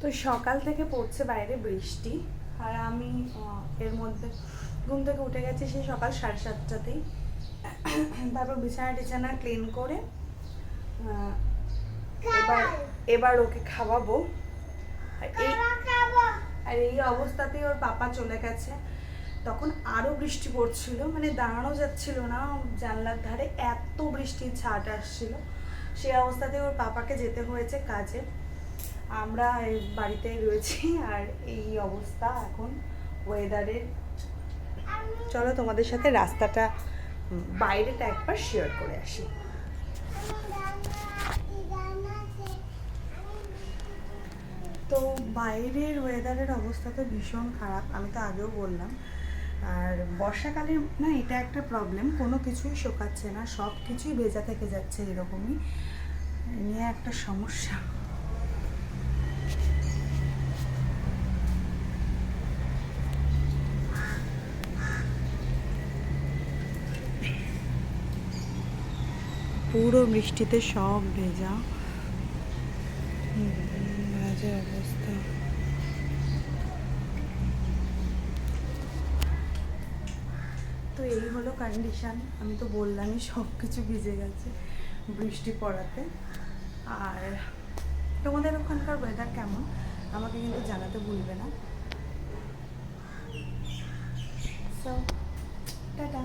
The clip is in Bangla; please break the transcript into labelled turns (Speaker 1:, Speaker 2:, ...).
Speaker 1: তো সকাল থেকে পড়ছে বাইরে বৃষ্টি, আর আমি এর মধ্যে ঘুম থেকে উঠে গেছি সেই সকাল 7:30টাতেই। তারপর বিছানা টিছানা ক্লিন করে এবার এবার ওকে খাওয়াবো। আর এই অবস্থাতেই ওর পাপা চলে গেছে। তখন আরও বৃষ্টি পড়ছিল, মানে দাঁড়ানো যাচ্ছিল না, জানলার ধারে এত বৃষ্টির ছাট আসছিল। সেই অবস্থাতে ওর পাপাকে যেতে হয়েছে কাজে। আমরা বাড়িতেই রয়েছি, আর এই অবস্থা এখন ওয়েদারের। চলো তোমাদের সাথে রাস্তাটা বাইরেটা একবার শেয়ার করে আসি। তো বাইরের ওয়েদারের অবস্থা তো ভীষণ খারাপ, আমি তো আগেও বললাম। আর বর্ষাকালে না এটা একটা প্রবলেম, কোনো কিছুই শোকাচ্ছে না, সব কিছুই ভেজা থেকে যাচ্ছে, এরকমই নিয়ে একটা সমস্যা। পুরো বৃষ্টিতে সব ভেজা, বাজে অবস্থা। তো এই হলো কন্ডিশন, আমি তো বললামই সব কিছু ভিজে গেছে বৃষ্টি পড়াতে। আর তোমাদের ওখানকার ওয়েদার কেমন আমাকে কিন্তু জানাতে ভুলবে না। So tata.